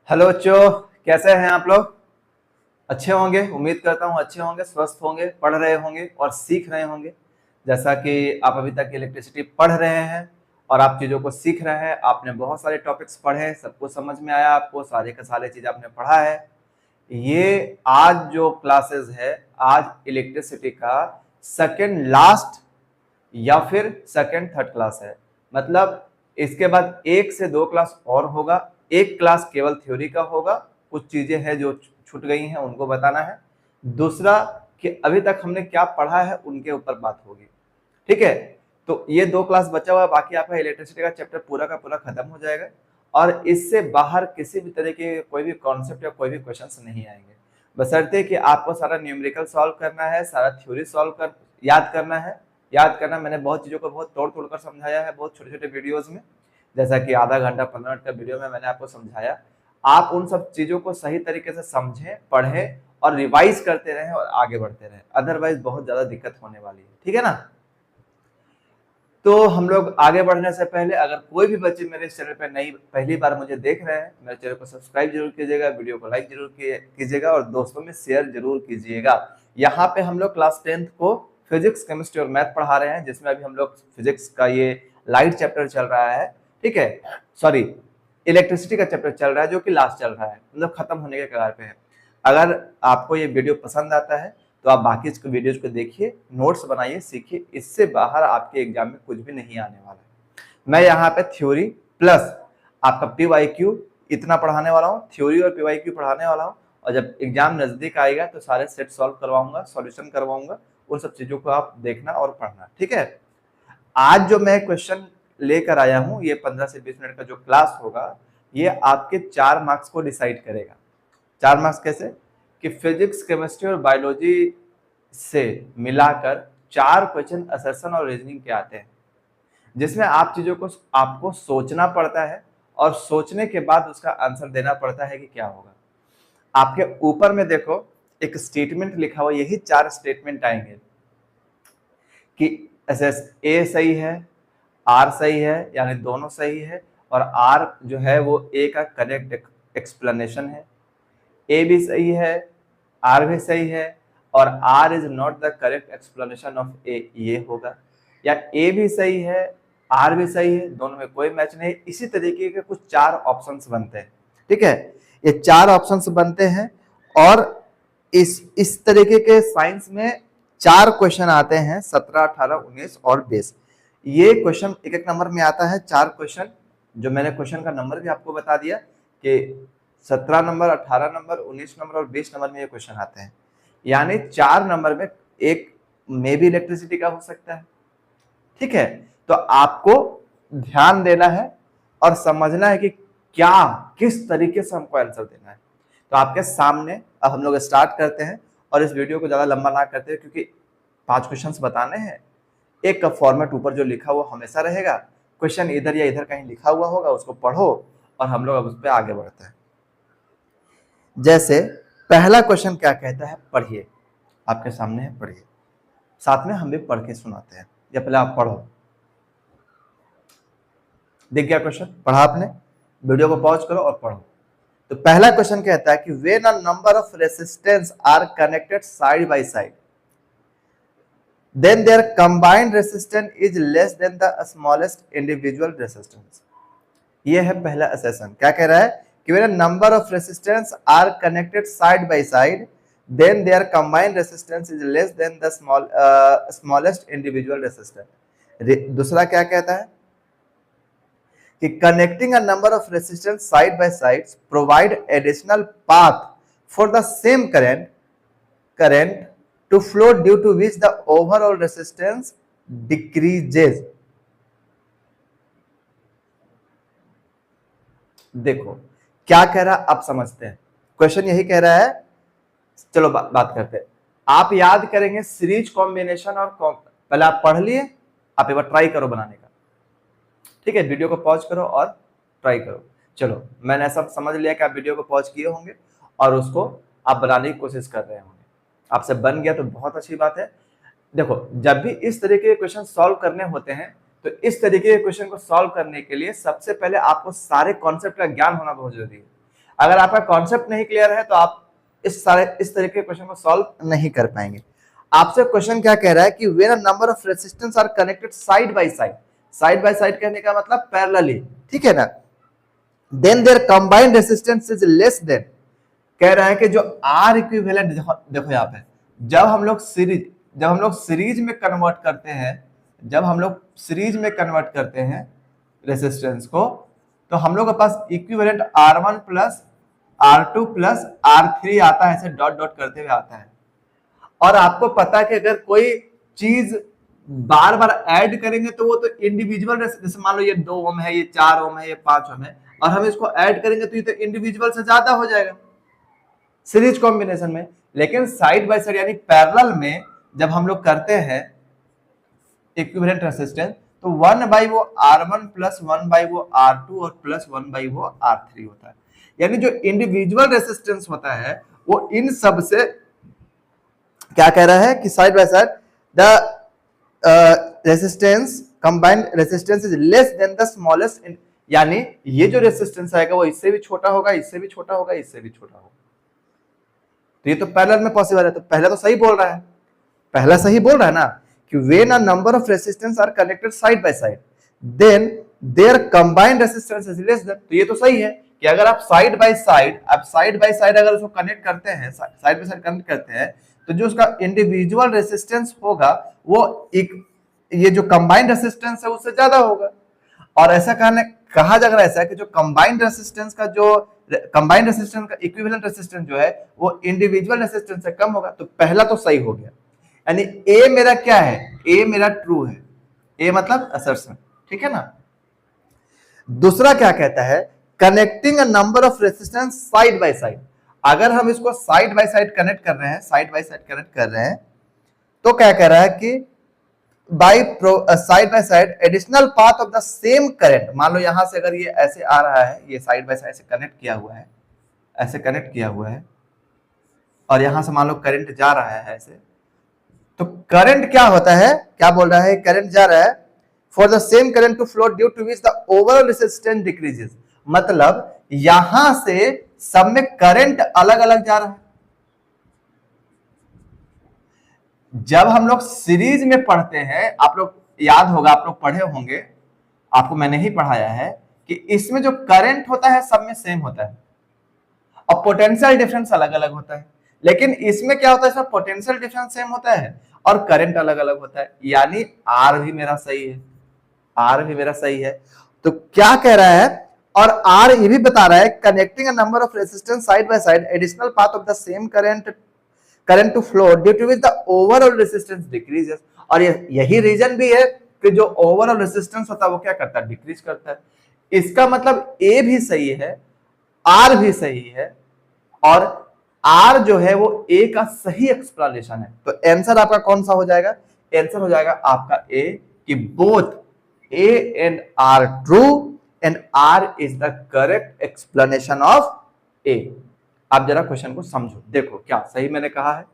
Hello बच्चों, कैसे हैं आप लोग। अच्छे होंगे, उम्मीद करता हूँ अच्छे होंगे, स्वस्थ होंगे, पढ़ रहे होंगे और सीख रहे होंगे। जैसा कि आप अभी तक इलेक्ट्रिसिटी पढ़ रहे हैं और आप चीज़ों को सीख रहे हैं। आपने बहुत सारे टॉपिक्स पढ़े हैं, सब कुछ समझ में आया आपको, सारे के सारे चीज़ आपने पढ़ा है। ये आज जो क्लासेस है, आज इलेक्ट्रिसिटी का सेकेंड लास्ट या फिर सेकेंड थर्ड क्लास है। मतलब इसके बाद 1 से 2 क्लास और होगा। एक क्लास केवल थ्योरी का होगा, कुछ चीजें हैं जो छूट गई हैं उनको बताना है। दूसरा कि अभी तक हमने क्या पढ़ा है उनके ऊपर बात होगी, ठीक है। तो ये 2 क्लास बचा हुआ है, बाकी आपका इलेक्ट्रिसिटी का चैप्टर पूरा का पूरा खत्म हो जाएगा और इससे बाहर किसी भी तरह के कोई भी कॉन्सेप्ट या कोई भी क्वेश्चंस नहीं आएंगे। बशर्ते कि आपको सारा न्यूमेरिकल सॉल्व करना है, सारा थ्योरी सॉल्व कर याद करना है। याद करना, मैंने बहुत चीजों को बहुत तोड़ तोड़ कर समझाया है, बहुत छोटे छोटे वीडियोज में, जैसा कि आधा घंटा 15 मिनट का वीडियो में मैंने आपको समझाया। आप उन सब चीजों को सही तरीके से समझें, पढ़ें और रिवाइज करते रहें और आगे बढ़ते रहें, अदरवाइज बहुत ज्यादा दिक्कत होने वाली है, ठीक है ना। तो हम लोग आगे बढ़ने से पहले, अगर कोई भी बच्चे मेरे इस चैनल पे नई पहली बार मुझे देख रहे हैं, मेरे चैनल को सब्सक्राइब जरूर कीजिएगा, वीडियो को लाइक जरूर कीजिएगा और दोस्तों में शेयर जरूर कीजिएगा। यहाँ पे हम लोग क्लास 10th को फिजिक्स, केमिस्ट्री और मैथ पढ़ा रहे हैं, जिसमें अभी हम लोग फिजिक्स का ये लाइट चैप्टर चल रहा है, ठीक है। सॉरी, इलेक्ट्रिसिटी का चैप्टर चल रहा है जो कि लास्ट चल रहा है, मतलब खत्म होने के कगार पे है। अगर आपको ये वीडियो पसंद आता है तो आप बाकी वीडियोज को देखिए, नोट्स बनाइए, सीखिए। इससे बाहर आपके एग्जाम में कुछ भी नहीं आने वाला है। मैं यहाँ पे थ्योरी प्लस आपका पीवाईक्यू इतना पढ़ाने वाला हूँ, थ्योरी और पीवाईक्यू पढ़ाने वाला हूँ। और जब एग्जाम नजदीक आएगा तो सारे सेट सॉल्व करवाऊंगा, सॉल्यूशन करवाऊंगा, उन सब चीजों को आप देखना और पढ़ना, ठीक है। आज जो मैं क्वेश्चन लेकर आया हूँ, ये 15 से 20 मिनट का जो क्लास होगा, ये आपके 4 मार्क्स को डिसाइड करेगा। 4 मार्क्स कैसे कि फिजिक्स, केमिस्ट्री और बायोलॉजी से मिलाकर 4 क्वेश्चन असर्शन और रीजनिंग के आते हैं, जिसमें आप चीजों को आपको सोचना पड़ता है और सोचने के बाद उसका आंसर देना पड़ता है कि क्या होगा। आपके ऊपर में देखो एक स्टेटमेंट लिखा हुआ, यही 4 स्टेटमेंट आएंगे कि ए सही है, आर सही है, यानी दोनों सही है, और आर जो है वो ए का करेक्ट एक्सप्लेनेशन है। ए भी सही है, आर भी सही है, और R is not the correct explanation of A, ये होगा। या ए भी सही है, आर भी सही है, दोनों में कोई मैच नहीं। इसी तरीके के कुछ 4 ऑप्शंस बनते हैं, ठीक है। ये 4 ऑप्शंस बनते हैं और इस तरीके के साइंस में 4 क्वेश्चन आते हैं, 17, 18, 19 और 20। ये क्वेश्चन एक एक नंबर में आता है, 4 क्वेश्चन, जो मैंने क्वेश्चन का नंबर भी आपको बता दिया कि 17 नंबर, 18 नंबर, 19 नंबर और 20 नंबर में ये क्वेश्चन आते हैं। यानी 4 नंबर में एक मे भी इलेक्ट्रिसिटी का हो सकता है, ठीक है। तो आपको ध्यान देना है और समझना है कि क्या, किस तरीके से हमको आंसर देना है। तो आपके सामने अब हम लोग स्टार्ट करते हैं और इस वीडियो को ज्यादा लंबा ना करते हैं, क्योंकि 5 क्वेश्चंस बताने हैं। एक का फॉर्मेट ऊपर जो लिखा हुआ हमेशा रहेगा, क्वेश्चन इधर या इधर कहीं लिखा हुआ होगा, उसको पढ़ो और हम लोग अब उस पर आगे बढ़ते हैं। जैसे पहला क्वेश्चन क्या कहता है, पढ़िए, आपके सामने है, पढ़िए। साथ में हम भी पढ़ के सुनाते हैं, या पहले आप पढ़ो। देख गया क्वेश्चन, पढ़ा आपने, वीडियो को पॉज करो और पढ़ो। तो पहला क्वेश्चन कहता है कि when a number of resistance are connected side by side, then their combined resistance is less than the smallest individual resistance। ये है पहला असेसन। क्या कह रहा है कि when a number of resistance are connected side by side, then their combined resistance is less than the smallest individual resistance। दूसरा क्या कहता है कि connecting a number of resistance side by side provide additional path for the same current to flow, due to which the overall resistance decreases। देखो क्या कह रहा है, अब समझते हैं। क्वेश्चन यही कह रहा है, चलो बात करते हैं। आप याद करेंगे सीरीज कॉम्बिनेशन और पहले आप पढ़ लिए, आप एक बार ट्राई करो बनाने का, ठीक है। वीडियो को पॉज करो और ट्राई करो। चलो, मैंने सब समझ लिया कि आप वीडियो को पॉज किए होंगे और उसको आप बनाने की कोशिश कर रहे होंगे। आपसे बन गया तो बहुत अच्छी बात है। देखो, जब भी इस तरीके के क्वेश्चन सॉल्व करने होते हैं, तो इस तरीके के क्वेश्चन को सॉल्व करने के लिए सबसे पहले आपको सारे कॉन्सेप्ट का ज्ञान होना बहुत जरूरी है। अगर आपका कॉन्सेप्ट नहीं क्लियर है तो आप इस तरीके के क्वेश्चन को सॉल्व नहीं कर पाएंगे। आपसे क्वेश्चन क्या कह रहा है कि when a number of resistance are connected side by side कहने का मतलब पैरेलली, ठीक है ना, then their combined resistance is less than, कह रहा है कि जो आर इक्विवेलेंट, देखो यहाँ पे जब हम लोग सीरीज में कन्वर्ट करते हैं रेजिस्टेंस को, तो हम लोग के पास equivalent R1 plus R2 plus R3 आता है, ऐसे डॉट डॉट करते हुए आता है। और आपको पता है कि अगर कोई चीज बार बार ऐड करेंगे तो वो तो इंडिविजुअल, जैसे मान लो ये 2 ओम है, ये 4 ओम है, ये 5 ओम है, और हम इसको ऐड करेंगे तो ये तो इंडिविजुअल से ज्यादा हो जाएगा सीरीज कॉम्बिनेशन में। लेकिन साइड बाय साइड यानी पैरेलल में जब हम लोग करते हैं इक्विवेलेंट रेजिस्टेंस, तो 1 बाई वो R1 प्लस 1 बाई वो R2 और प्लस 1 बाई वो R3 होता है। यानी जो इंडिविजुअल रेजिस्टेंस होता है वो इन सब से क्या कह रहा है कि side by side the resistance, combined resistance is less then the smallest, यानी ये जो रेजिस्टेंस आएगा वो इससे भी छोटा होगा, इससे भी छोटा होगा, इससे भी छोटा होगा। तो ये तो पैरेलल में पॉसिबल है, तो पहला तो सही बोल रहा है, पहला सही बोल रहा है ना कि when a number of resistance are connected side by side then their combined resistance is less than. तो ये तो सही है कि अगर आप साइड बाय साइड अगर उसको कनेक्ट करते हैं, साइड बाय साइड कनेक्ट करते हैं, तो जो उसका इंडिविजुअल रेजिस्टेंस होगा वो एक ये जो कंबाइंड रेजिस्टेंस है उससे ज्यादा होगा। और ऐसा कहा जा रहा है ऐसा कि जो कंबाइंड रेजिस्टेंस का इक्विवेलेंट रेजिस्टेंस जो है वो इंडिविजुअल रेजिस्टेंस से कम होगा। तो पहला तो सही हो गया, यानी ए मेरा क्या है, ए मेरा ट्रू है, ए मतलब असर्शन, ठीक है ना। दूसरा क्या कहता है, connecting a number of resistance side by side. अगर हम इसको साइड बाय साइड कनेक्ट कर रहे हैं, तो क्या कह रहा है कि by side by side additional path of the same current. मान लो यहां से अगर ये ऐसे आ रहा है, ये साइड बाय साइड से कनेक्ट किया हुआ है, और यहां से मान लो करंट जा रहा है ऐसे, तो करंट क्या होता है, क्या बोल रहा है, करंट जा रहा है for the same current to flow due to which the overall resistance decreases. मतलब यहां से सब में करंट अलग अलग जा रहा है। जब हम लोग सीरीज में पढ़ते हैं, आप लोग याद होगा, आप लोग पढ़े होंगे, आपको मैंने ही पढ़ाया है कि इसमें जो करंट होता है सब में सेम होता है और पोटेंशियल डिफरेंस अलग अलग होता है। लेकिन इसमें क्या होता है, इसमें पोटेंशियल डिफरेंस सेम होता है और करंट अलग अलग होता है, यानी आर भी मेरा सही है। तो क्या कह रहा है, और आर ये भी बता रहा है connecting a number of resistance side by side additional path of the same current to flow due to which the overall resistance decreases. और यही रीजन भी है कि जो ओवरऑल रेजिस्टेंस होता है वो क्या करता है, डिक्रीज करता है। इसका मतलब ए भी सही है, आर भी सही है, और आर जो है वो ए का सही एक्सप्लेनेशन है। तो आंसर आपका कौन सा हो जाएगा, आंसर हो जाएगा आपका ए, कि both A and R true and R is the correct explanation of A. आप जरा क्वेश्चन को समझो, देखो क्या सही मैंने कहा है।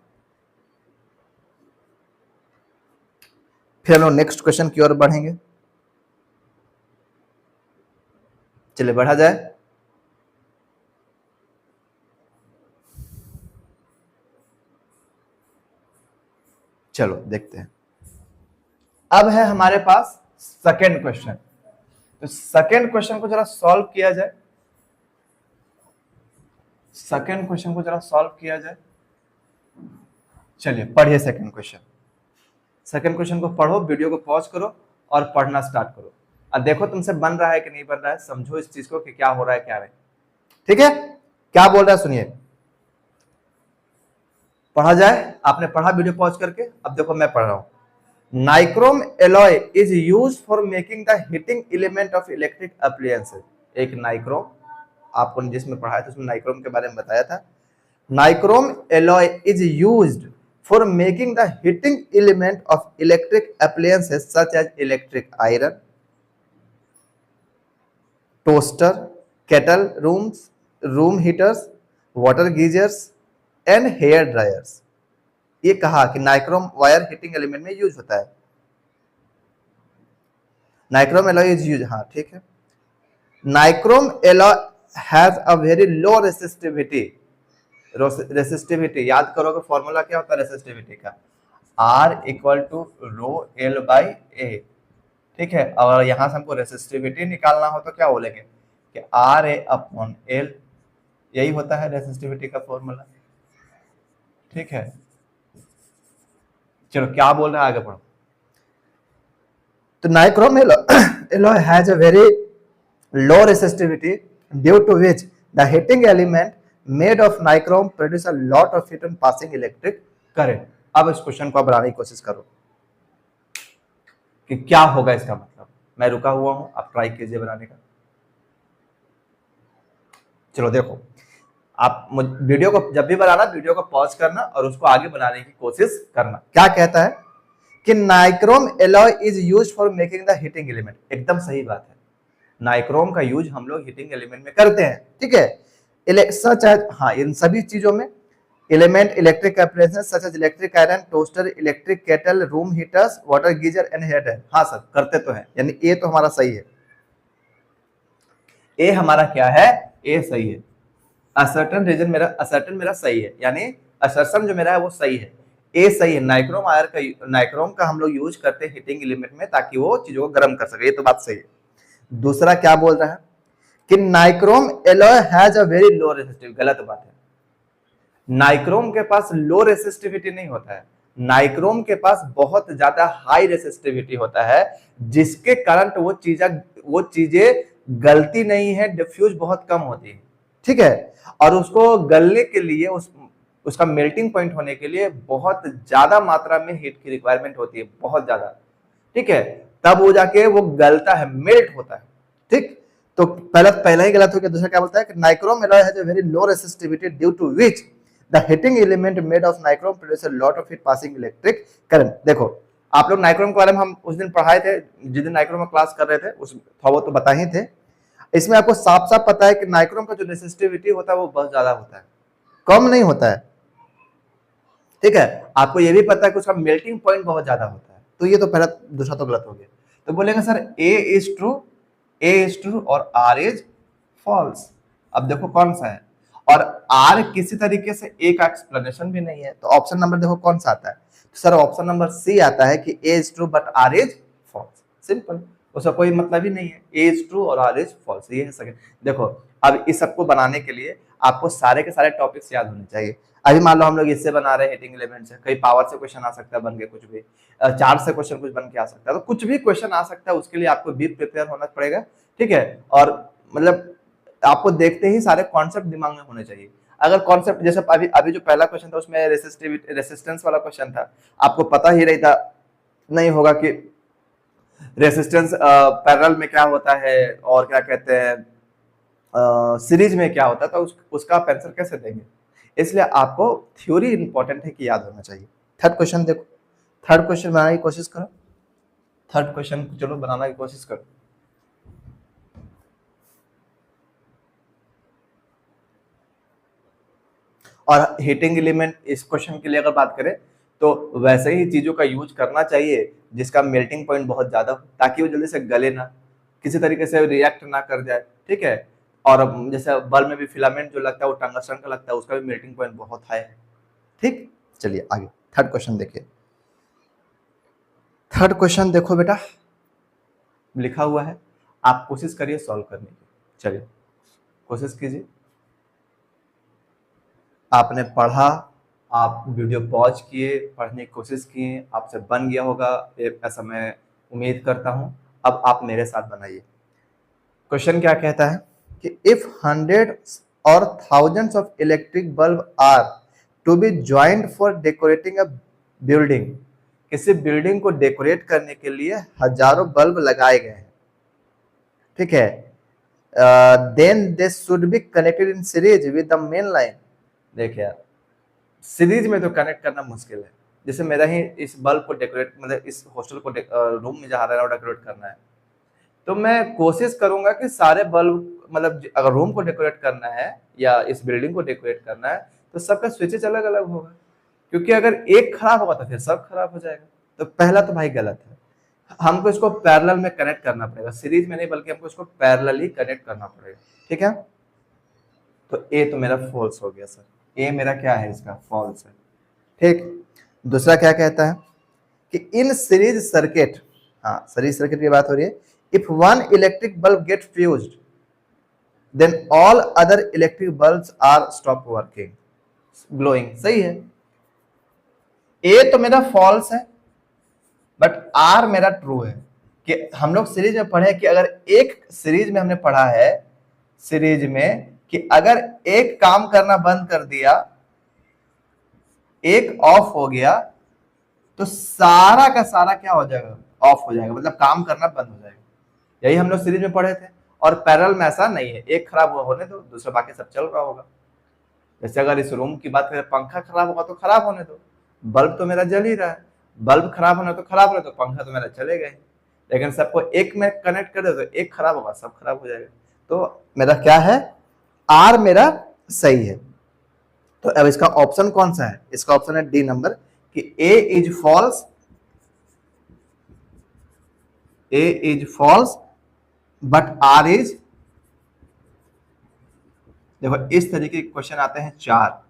फिर हम लोग नेक्स्ट क्वेश्चन की ओर बढ़ेंगे, चलिए बढ़ा जाए। चलो देखते हैं। अब है हमारे पास सेकेंड क्वेश्चन, तो सेकेंड क्वेश्चन को जरा सॉल्व किया जाए। चलिए पढ़िए सेकेंड क्वेश्चन को पढ़ो, वीडियो को पॉज करो और पढ़ना स्टार्ट करो। अब देखो तुमसे बन रहा है कि नहीं बन रहा है, समझो इस चीज को कि क्या हो रहा है क्या नहीं। ठीक है, क्या बोल रहा है सुनिए, पढ़ा जाए। आपने पढ़ा वीडियो पॉज करके, अब देखो मैं पढ़ रहा हूं। Nichrome alloy is used for making the heating element of electric appliances. एक नाइक्रोम, आपको जिसमें पढ़ाया था उसमें नाइक्रोम के बारे में बताया था। Nichrome alloy is used for making the heating element of electric appliances such as electric iron, toaster, kettle, room heaters, water geysers and hair dryers. ये कहा कि नाइक्रोम वायर हीटिंग एलिमेंट में यूज होता है। नाइक्रोम एलॉय इज यूज, हाँ ठीक है। Nichrome has a very low resistivity. Resistivity याद करोगे फॉर्मूला क्या होता है रेसिस्टिविटी का, R equal to rho L by A. ठीक है, और यहां से हमको रेसिस्टिविटी निकालना हो तो क्या बोलेंगे कि आर ए अपॉन एल, यही होता है रेसिस्टिविटी का फॉर्मूला। ठीक है, चलो क्या बोल रहा है आगे पढ़ो। तो nichrome alloy has a very low resistivity due to which the heating element made of nichrome produce a lot of heat on passing electric current। अब इस क्वेश्चन को बनाने की कोशिश करो कि क्या होगा इसका मतलब। मैं रुका हुआ हूं, आप ट्राई कीजिए बनाने का। चलो देखो, आप वीडियो को जब भी बनाना वीडियो को पॉज करना और उसको आगे बनाने की कोशिश करना। क्या कहता है कि nichrome alloy is used for making the heating element. एकदम सही बात है, नाइक्रोम का यूज हम लोग हीटिंग एलिमेंट में करते हैं। ठीक है, सच है, हाँ, इन सभी चीजों में element electric appliances such as electric iron, toaster, electric kettle, room heaters, water geyser and hair dryer. हाँ सर, करते तो है, यानी ए तो हमारा सही है। ए हमारा क्या है, ए सही है। असर्टन रीजन मेरा, असर्टन मेरा सही है, यानी असर्शन जो मेरा है वो सही है, ए सही है। नाइक्रोम आयर का, नाइक्रोम का हम लोग यूज करते हैं हीटिंग एलिमेंट में ताकि वो चीजों को गर्म कर सके, ये तो बात सही है। दूसरा क्या बोल रहा है कि nichrome alloy has a very low resistivity. गलत बात है, नाइक्रोम के पास लो रेसिस्टिविटी नहीं होता है, नाइक्रोम के पास बहुत ज्यादा हाई रेसिस्टिविटी होता है, जिसके कारण वो चीजें गलती नहीं है, डिफ्यूज बहुत कम होती है। ठीक है, और उसको गलने के लिए उसका मेल्टिंग पॉइंट होने के लिए बहुत ज्यादा मात्रा में हीट की रिक्वायरमेंट होती है, बहुत ज्यादा। ठीक है, तब वो जाके वो गलता है, मेल्ट होता है। ठीक, तो पहला ही गलत हो गया। दूसरा क्या बोलता है कि nichrome alloy has a very low resistivity due to which the heating element made of nichrome produce a lot of heat passing electric current. देखो, आप लोग नाइक्रोम के बारे में हम उस दिन पढ़ाए थे, जिस दिन नाइक्रोम में क्लास कर रहे थे, उस वो तो बता ही थे। इसमें आपको साफ साफ पता है कि नाइक्रोम का जो रेसिस्टिविटी होता है वो बहुत ज्यादा होता है, कम नहीं होता है। ठीक है, आपको ये भी पता है कि उसका मेल्टिंग पॉइंट बहुत ज्यादा होता है। तो ये तो पहला, दूसरा तो गलत हो गया। तो बोलेंगे सर ए इज ट्रू और आर इज फॉल्स। अब देखो कौन सा है, और आर किसी तरीके से ए का एक्सप्लेनेशन भी नहीं है, तो ऑप्शन नंबर देखो कौन सा आता है। तो सर ऑप्शन नंबर सी आता है कि A is true but R is false. Simple, उसका कोई मतलब ही नहीं है, ए इज ट्रू और आर इज फॉल्स, ये है सेकंड। देखो, अब इस सबको बनाने के लिए आपको सारे के सारे टॉपिक्स याद होने चाहिए। अभी मान लो हम लोग इससे बना रहे हैं हीटिंग एलिमेंट से, कहीं पावर से क्वेश्चन आ सकता है बन के, कुछ भी चार्ज से क्वेश्चन कुछ बन के आ सकता है, तो कुछ भी क्वेश्चन आ सकता है, उसके लिए आपको भी प्रिपेयर होना पड़ेगा। ठीक है, और मतलब आपको देखते ही सारे कॉन्सेप्ट दिमाग में होने चाहिए। अगर कॉन्सेप्ट जैसे अभी जो पहला क्वेश्चन था उसमें रेसिस्टेंस वाला क्वेश्चन था, आपको पता ही नहीं होगा कि रेसिस्टेंस पैरेलल में क्या होता है और क्या कहते हैं सीरीज में क्या होता है, तो उसका आप आंसर कैसे देंगे। इसलिए आपको थ्योरी इंपॉर्टेंट है कि याद होना चाहिए। थर्ड क्वेश्चन देखो, थर्ड क्वेश्चन बनाने की कोशिश करो, थर्ड क्वेश्चन चलो बनाने की कोशिश करो। और हीटिंग एलिमेंट इस क्वेश्चन के लिए अगर बात करें तो वैसे ही चीजों का यूज करना चाहिए जिसका मेल्टिंग पॉइंट बहुत ज्यादा हो, ताकि वो जल्दी से गले ना, किसी तरीके से रिएक्ट ना कर जाए। ठीक है, और जैसे बल्ब में भी फिलामेंट जो लगता है वो टंगस्टन का लगता है, उसका भी मेल्टिंग पॉइंट बहुत हाई है। ठीक, चलिए आगे थर्ड क्वेश्चन देखिए। थर्ड क्वेश्चन देखो बेटा, लिखा हुआ है, आप कोशिश करिए सॉल्व करने की। चलिए कोशिश कीजिए। आपने पढ़ा, आप वीडियो पॉज किए, पढ़ने की कोशिश किए, आपसे बन गया होगा ऐसा मैं उम्मीद करता हूं। अब आप मेरे साथ बनाइए। क्वेश्चन क्या कहता है कि इफ हंड्रेड्स और thousands of electric bulb are to be joint for decorating a building, किसी बिल्डिंग को डेकोरेट करने के लिए हजारों बल्ब लगाए गए हैं। ठीक है, then they should be connected in series with the main line. देखिए यार, सीरीज में तो कनेक्ट करना मुश्किल है। जैसे मेरा ही इस बल्ब को डेकोरेट, मतलब इस हॉस्टल को रूम में जहाँ रह रहा हूँ डेकोरेट करना है, तो मैं कोशिश करूंगा कि सारे बल्ब, मतलब अगर रूम को डेकोरेट करना है या इस बिल्डिंग को डेकोरेट करना है तो सबका स्विचेज अलग अलग होगा, क्योंकि अगर एक खराब होगा तो फिर सब खराब हो जाएगा। तो पहला तो भाई गलत है, हमको इसको पैरेलल में कनेक्ट करना पड़ेगा, सीरीज में नहीं बल्कि हमको इसको पैरेलल ही कनेक्ट करना पड़ेगा। ठीक है, तो ए तो मेरा फॉल्स हो गया सर, ए मेरा क्या है, इसका फॉल्स है। ठीक, दूसरा क्या कहता है कि इन सीरीज सर्किट, हाँ सीरीज सर्किट की बात हो रही है, if one electric bulb get fused then all other electric bulbs are stop working glowing. सही है, ए तो मेरा फॉल्स है बट आर मेरा ट्रू है। कि हम लोग सीरीज में पढ़े कि अगर एक सीरीज में हमने पढ़ा है सीरीज में कि अगर एक काम करना बंद कर दिया, एक ऑफ हो गया, तो सारा का सारा क्या हो जाएगा, ऑफ हो जाएगा, मतलब काम करना बंद हो जाएगा। यही हम लोग सीरीज में पढ़े थे। और पैरेलल में ऐसा नहीं है, एक खराब हुआ होने दो, दूसरा बाकी सब चल रहा होगा। जैसे अगर इस रूम की बात करें, पंखा खराब होगा तो खराब होने दो, बल्ब तो मेरा जल ही रहा है, बल्ब खराब होना तो खराब होने दो, पंखा तो मेरा चलेगा ही। लेकिन सबको एक में कनेक्ट कर दो तो एक खराब होगा, सब खराब हो जाएगा। तो मेरा क्या है, आर मेरा सही है। तो अब इसका ऑप्शन कौन सा है, इसका ऑप्शन है डी नंबर कि A is false, A is false but R is. देखो इस तरीके के क्वेश्चन आते हैं 4,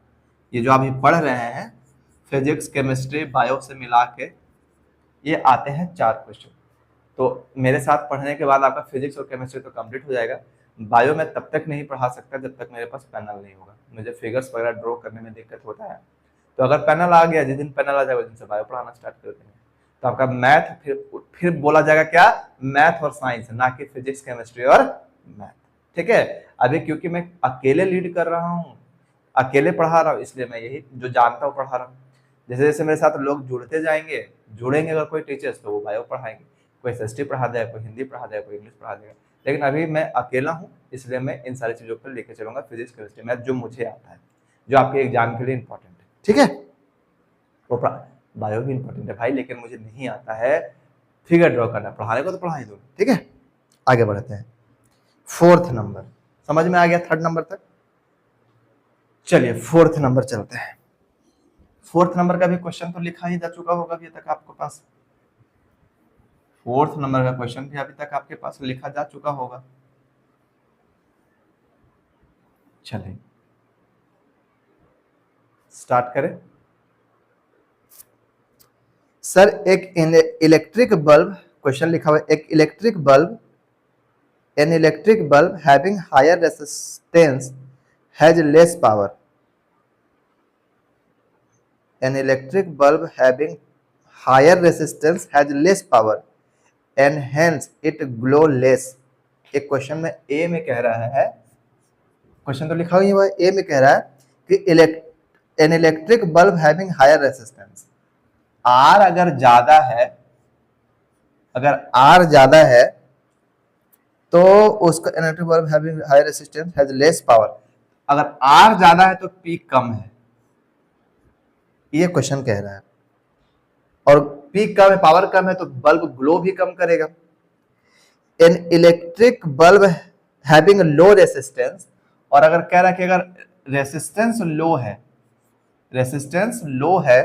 ये जो अभी पढ़ रहे हैं फिजिक्स केमिस्ट्री बायो से मिला के ये आते हैं 4 क्वेश्चन। तो मेरे साथ पढ़ने के बाद आपका फिजिक्स और केमिस्ट्री तो कंप्लीट हो जाएगा। बायो में तब तक नहीं पढ़ा सकता जब तक मेरे पास पैनल नहीं होगा, मुझे फिगर्स वगैरह ड्रॉ करने में दिक्कत होता है। तो अगर पैनल आ गया, जिस दिन पैनल आ जाएगा उस दिन से बायो पढ़ाना स्टार्ट कर देंगे। तो आपका मैथ फिर बोला जाएगा क्या, मैथ और साइंस, ना कि फिजिक्स केमिस्ट्री और मैथ। ठीक है, अभी क्योंकि मैं अकेले लीड कर रहा हूँ, अकेले पढ़ा रहा हूँ, इसलिए मैं यही जो जानता हूँ पढ़ा रहा हूँ। जैसे जैसे मेरे साथ लोग जुड़ते जाएंगे, जुड़ेंगे अगर कोई टीचर्स तो वो बायो पढ़ाएंगे, कोई एसएसटी पढ़ा देगा, कोई हिंदी पढ़ा देगा, कोई इंग्लिश पढ़ा देगा। लेकिन अभी मैं अकेला हूँ, इसलिए मैं इन सारी चीजों पर लेके चलूंगा, फिजिक्स केमिस्ट्री मैथ जो मुझे आता है, जो आपके एग्जाम के लिए इंपॉर्टेंट है। ठीक है, वो बायो भी इंपॉर्टेंट है भाई, लेकिन मुझे नहीं आता है फिगर ड्रॉ करना, पढ़ाने को तो पढ़ा ही दूंगा। ठीक है, आगे बढ़ते हैं। 4th नंबर समझ में आ गया, 3rd नंबर तक। चलिए 4th नंबर चलते हैं। 4th नंबर का भी क्वेश्चन तो लिखा ही जा चुका होगा अभी तक आपके पास, 4th नंबर का क्वेश्चन भी अभी तक आपके पास लिखा जा चुका होगा। चलिए स्टार्ट करें। सर एक इलेक्ट्रिक बल्ब, क्वेश्चन लिखा हुआ है, एक electric bulb, an electric bulb having higher resistance has less power, an electric bulb having higher resistance has less power and hence it glow less. एक क्वेश्चन में A में कह रहा है, क्वेश्चन तो लिखा हुआ है, ए में कह रहा है कि an electric bulb having higher resistance, R अगर ज्यादा है, अगर आर ज्यादा है तो उसका electric bulb having higher resistance has less power. अगर आर ज्यादा है तो पी कम है, ये क्वेश्चन कह रहा है। और पी कम है, पावर कम है, तो बल्ब ग्लो भी कम करेगा। N electric bulb having low resistance, और अगर कह रहा है कि अगर रेसिस्टेंस लो है, रेसिस्टेंस लो है,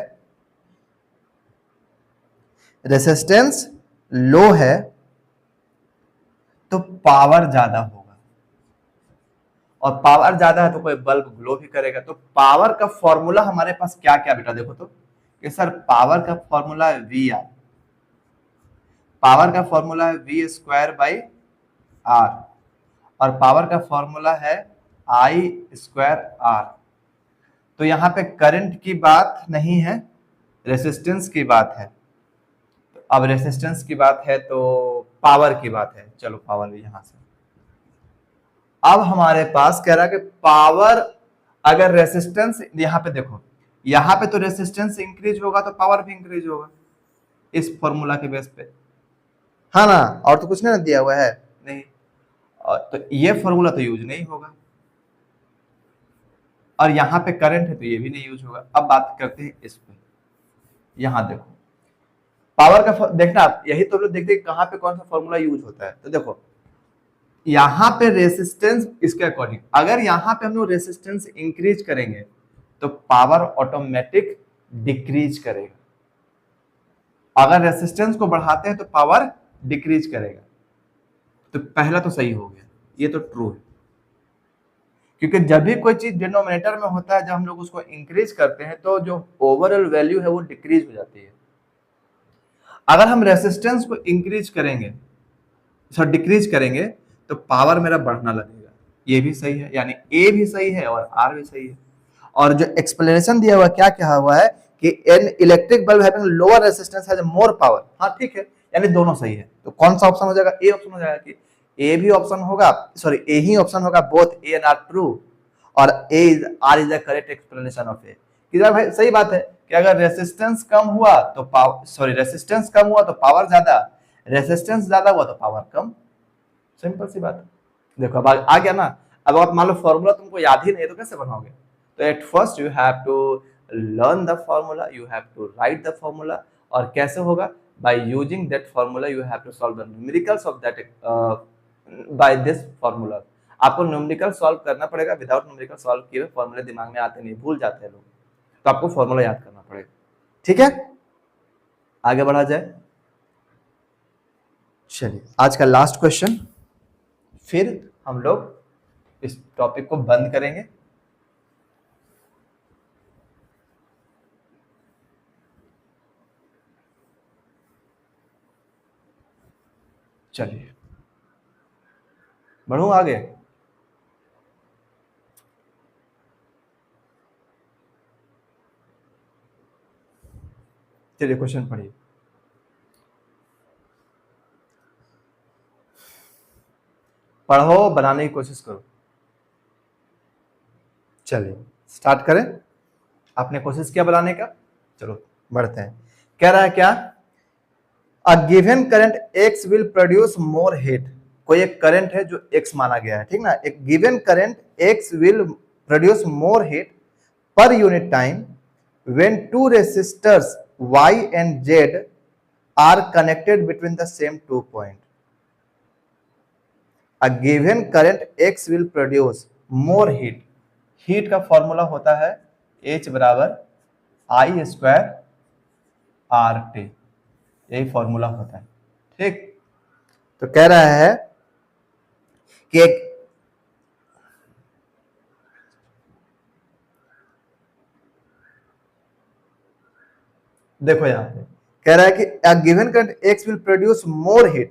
रेसिस्टेंस लो है तो पावर ज्यादा होगा, और पावर ज्यादा है तो कोई बल्ब ग्लो भी करेगा। तो पावर का फॉर्मूला हमारे पास क्या क्या बेटा, देखो तो कि सर पावर का फॉर्मूला है वी आर, पावर का फॉर्मूला है वी स्क्वायर बाई आर, और पावर का फॉर्मूला है आई स्क्वायर आर। तो यहां पे करंट की बात नहीं है, रेसिस्टेंस की बात है। अब रेसिस्टेंस की बात है तो पावर की बात है, चलो पावर भी यहां से। अब हमारे पास कह रहा है कि पावर, अगर रेसिस्टेंस, यहां पे देखो, यहां पे तो रेसिस्टेंस इंक्रीज होगा तो पावर भी इंक्रीज होगा इस फॉर्मूला के बेस पे, हाँ ना, और तो कुछ नहीं दिया हुआ है, नहीं, और तो ये फॉर्मूला तो यूज नहीं होगा, और यहां पे करंट है तो ये भी नहीं यूज होगा। अब बात करते हैं इस पे, यहां देखो पावर का देखना आप, यही तो लोग देखते हैं कहां पे कौन सा फॉर्मूला यूज होता है। तो देखो यहां पे रेसिस्टेंस, इसके अकॉर्डिंग अगर यहां पे हम लोग रेसिस्टेंस इंक्रीज करेंगे तो पावर ऑटोमेटिक डिक्रीज करेगा, अगर रेसिस्टेंस को बढ़ाते हैं तो पावर डिक्रीज करेगा। तो पहला तो सही हो गया, ये तो ट्रू है। क्योंकि जब भी कोई चीज डिनोमिनेटर में होता है, जब हम लोग उसको इंक्रीज करते हैं तो जो ओवरऑल वैल्यू है वो डिक्रीज हो जाती है। अगर हम रेसिस्टेंस को इंक्रीज करेंगे, सॉरी डिक्रीज करेंगे, तो पावर मेरा बढ़ना लगेगा। ये भी सही है, यानी ए भी सही है और आर भी सही है। और जो एक्सप्लेनेशन दिया हुआ क्या कहा हुआ है कि an electric bulb having lower resistance has more power. हाँ ठीक है, यानी दोनों सही है। तो कौन सा ऑप्शन हो जाएगा? ए ऑप्शन हो जाएगा। कि ए भी ऑप्शन होगा, सॉरी ए ही ऑप्शन होगा, both A and R true, और A is R is the correct explanation of A. कि भाई सही बात है कि अगर रेसिस्टेंस कम हुआ तो पावर, सॉरी रेसिस्टेंस कम हुआ तो पावर ज्यादा, रेसिस्टेंस ज्यादा हुआ तो पावर कम। सिंपल सी बात है। देखो अब आ गया ना। अब आप मान लो फॉर्मूला तुमको याद ही नहीं है तो कैसे बनाओगे? तो at first you have to learn the formula, you have to write the formula. और कैसे होगा? By using that formula you have to solve the numericals of that by this formula. आपको न्यूमेरिकल सॉल्व करना पड़ेगा। Without numerical solve किए हुए फॉर्मूले दिमाग में आते नहीं, भूल जाते हैं लोग। तो आपको फॉर्मूला याद करना पड़ेगा। ठीक है, आगे बढ़ा जाए। चलिए आज का लास्ट क्वेश्चन, फिर हम लोग इस टॉपिक को बंद करेंगे। चलिए बढ़ूं आगे। चलिए क्वेश्चन पढ़िए। पढ़ो, बनाने की कोशिश करो। चलिए स्टार्ट करें। आपने कोशिश किया बनाने का, चलो बढ़ते हैं। कह रहा है क्या? अ given current X will produce more heat. कोई एक करंट है जो एक्स माना गया है, ठीक ना। एक given current X will produce more heat per unit time when two resistors Y and Z are connected between the same 2 points. A given current X will produce more heat. Heat का formula होता है H बराबर I square RT, यही formula होता है। ठीक, तो कह रहा है कि एक देखो यहां पे कह रहा है कि a given current X will produce more heat।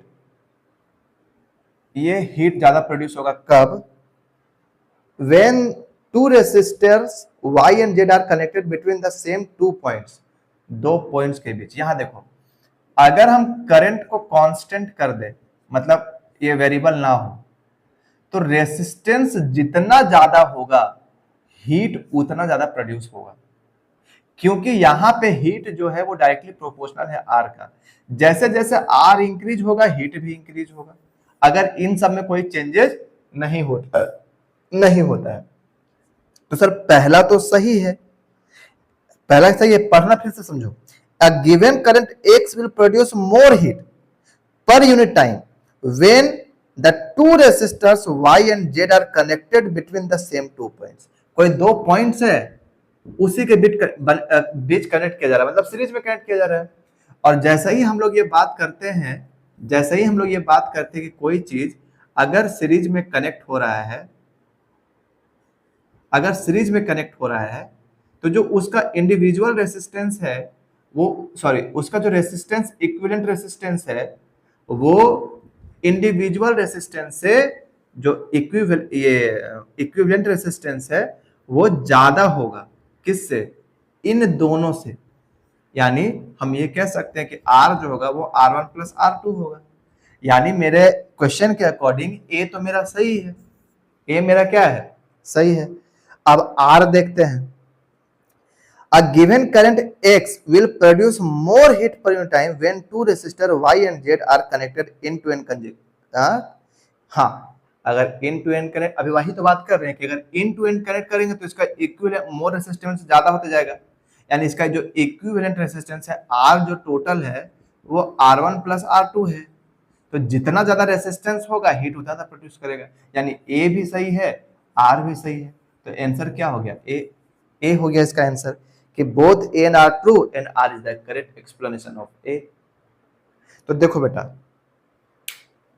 ये हीट ज्यादा प्रोड्यूस होगा कब? when two resistors Y and Z are connected between the same 2 points, दो पॉइंट्स के बीच। यहां देखो, अगर हम करंट को कांस्टेंट कर दे, मतलब ये वेरिएबल ना हो, तो रेसिस्टेंस जितना ज्यादा होगा हीट उतना ज्यादा प्रोड्यूस होगा। क्योंकि यहां पे हीट जो है वो डायरेक्टली प्रोपोर्शनल है आर का। जैसे जैसे आर इंक्रीज होगा हीट भी इंक्रीज होगा, अगर इन सब में कोई चेंजेस नहीं होता है। तो सर पहला तो सही है, पहला सही है। पढ़ना फिर से समझो। A given current X will produce more heat per unit time when the two resistors Y and Z are connected between the same 2 points. कोई दो पॉइंट्स है, उसी के बीच कनेक्ट किया जा रहा है, मतलब सीरीज में कनेक्ट किया जा रहा है। और जैसे ही हम लोग ये बात करते हैं, कि कोई चीज अगर सीरीज में कनेक्ट हो रहा है, तो जो उसका इंडिविजुअल रेसिस्टेंस है वो, सॉरी उसका जो रेसिस्टेंस इक्विवेलेंट रेसिस्टेंस है वो इंडिविजुअल रेसिस्टेंस से जो इक्विवेलेंट रेसिस्टेंस है वो ज्यादा होगा। किससे? इन दोनों से। यानी हम ये कह सकते हैं कि R जो होगा वो R1 प्लस R2 होगा। यानी मेरे क्वेश्चन के अकॉर्डिंग ए तो मेरा सही है, ए मेरा क्या है? सही है। अब R देखते हैं। A given current X will produce more heat per unit time when two resistors Y and Z are connected into n conjugate। हाँ, अगर इन टू एन कनेक्ट, अभी वही तो बात कर रहे हैं कि अगर इन टू एन कनेक्ट करेंगे तो इसका इक्विवेलेंट मोर रेसिस्टेंस ज्यादा होता जाएगा। यानी इसका जो इक्विवेलेंट रेसिस्टेंस है R जो टोटल है वो R1 प्लस R2 है। तो जितना ज्यादा रेसिस्टेंस होगा हीट उतना ज्यादा प्रोड्यूस करेगा। यानी ए भी सही है, आर भी सही है। तो आंसर क्या हो गया? ए हो गया इसका आंसर, कि both A and R true and R is the correct explanation of A. तो देखो बेटा,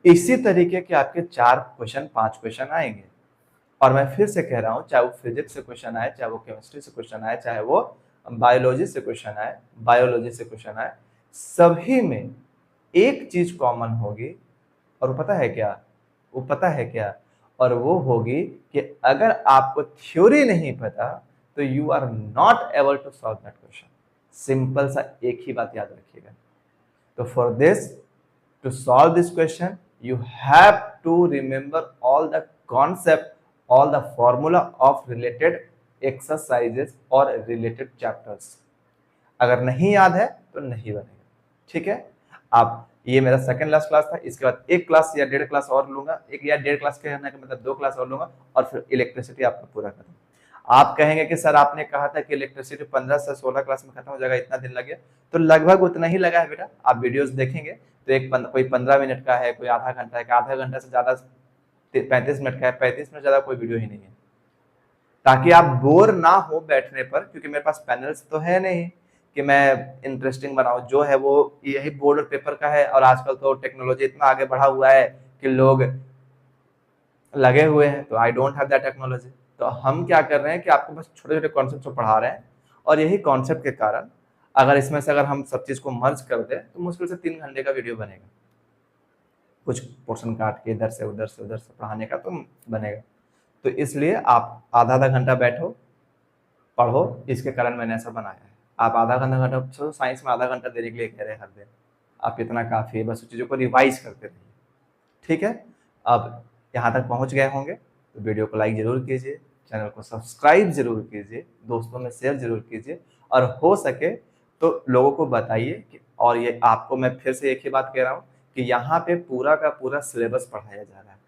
इसी तरीके के आपके 4 क्वेश्चन 5 क्वेश्चन आएंगे। और मैं फिर से कह रहा हूँ, चाहे वो फिजिक्स से क्वेश्चन आए, चाहे वो केमिस्ट्री से क्वेश्चन आए, चाहे वो बायोलॉजी से क्वेश्चन आए, बायोलॉजी से क्वेश्चन आए, सभी में एक चीज कॉमन होगी, और वो पता है क्या? वो पता है क्या? और वो होगी कि अगर आपको थ्योरी नहीं पता तो you are not able to solve that question. Simple सा एक ही बात याद रखिएगा। तो for this, to solve this question, you have to remember all the concept, all the formula of related exercises or related chapters। अगर नहीं याद है तो नहीं बनेगा, ठीक है। आप, ये मेरा सेकंड लास्ट क्लास था, इसके बाद एक क्लास या 1.5 क्लास और लूंगा, एक या 1.5 क्लास कहने का मतलब 2 क्लास और लूंगा, और फिर इलेक्ट्रिसिटी आपका पूरा खत्म। आप कहेंगे कि सर आपने कहा था कि इलेक्ट्रिसिटी 15 से 16 क्लास में खत्म हो जाएगा, इतना दिन लग गया, तो लगभग उतना ही लगा है बेटा। आप वीडियोस देखेंगे तो कोई 15 मिनट का है, कोई आधा घंटा है, आधा घंटा से ज्यादा 35 मिनट का है, 35 मिनट ज्यादा कोई वीडियो ही नहीं है, ताकि आप बोर ना हो बैठने पर, क्योंकि मेरे पास पैनल्स तो है नहीं कि मैं इंटरेस्टिंग बनाऊं। जो है वो यही बोर्ड और पेपर का है, और आजकल तो टेक्नोलॉजी इतना आगे बढ़ा हुआ है कि लोग लगे हुए हैं, तो I don't have that technology. तो हम क्या कर रहे हैं कि आपको बस छोटे छोटे कॉन्सेप्ट को पढ़ा रहे हैं, और यही कॉन्सेप्ट के कारण अगर इसमें से अगर हम सब चीज को मर्ज कर दें तो मुश्किल से 3 घंटे का वीडियो बनेगा। कुछ पोर्शन काट के इधर से उधर से उधर से पढ़ाने का तो बनेगा। तो इसलिए आप आधा आधा घंटा बैठो, पढ़ो, इसके कारण मैंने ऐसा बनाया है। आप आधा घंटा साइंस में आधा घंटा देने के लिए कह रहे हैं हर दिन, आप इतना काफी है, बस चीजों को रिवाइज करते रहिए, ठीक है। अब यहाँ तक पहुंच गए होंगे तो वीडियो को लाइक जरूर कीजिए, चैनल को सब्सक्राइब जरूर कीजिए, दोस्तों में शेयर जरूर कीजिए, और हो सके तो लोगों को बताइए कि, और ये आपको मैं फिर से एक ही बात कह रहा हूँ कि यहाँ पे पूरा का पूरा सिलेबस पढ़ाया जा रहा है,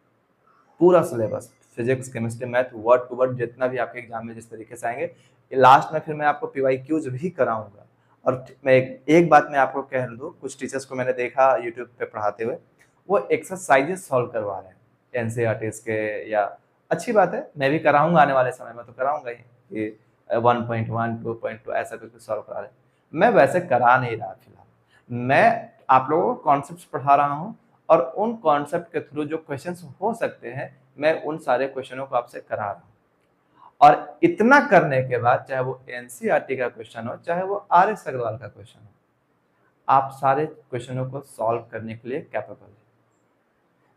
पूरा syllabus, physics chemistry math word to word, जितना भी आपके एग्जाम में जिस तरीके से आएंगे। लास्ट में फिर मैं आपको PYQs भी कराऊंगा। और मैं एक बात मैं आपको कह दूं, कुछ टीचर्स को मैंने देखा यूट्यूब पे पढ़ाते हुए, वो एक्सरसाइजेस सॉल्व करवा रहे हैं NCERTs के, या अच्छी बात है, मैं भी कराऊंगा आने वाले समय में, तो कराऊंगा ही कि 1.1 2.2 ऐसा कुछ सॉल्व करा रहे हैं। मैं वैसे करा नहीं रहा फिलहाल, मैं आप लोगों को कॉन्सेप्ट पढ़ा रहा हूँ, और उन कॉन्सेप्ट के थ्रू जो क्वेश्चंस हो सकते हैं मैं उन सारे क्वेश्चनों को आपसे करा रहा हूँ। और इतना करने के बाद, चाहे वो NCERT का क्वेश्चन हो, चाहे वो RS अग्रवाल का क्वेश्चन हो, आप सारे क्वेश्चनों को सॉल्व करने के लिए कैपेबल है,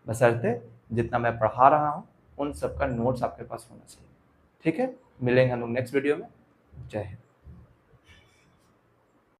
बशर्ते जितना मैं पढ़ा रहा हूँ उन सबका नोट्स आपके पास होना चाहिए, ठीक है। मिलेंगे हम लोग नेक्स्ट वीडियो में। जय हिंद।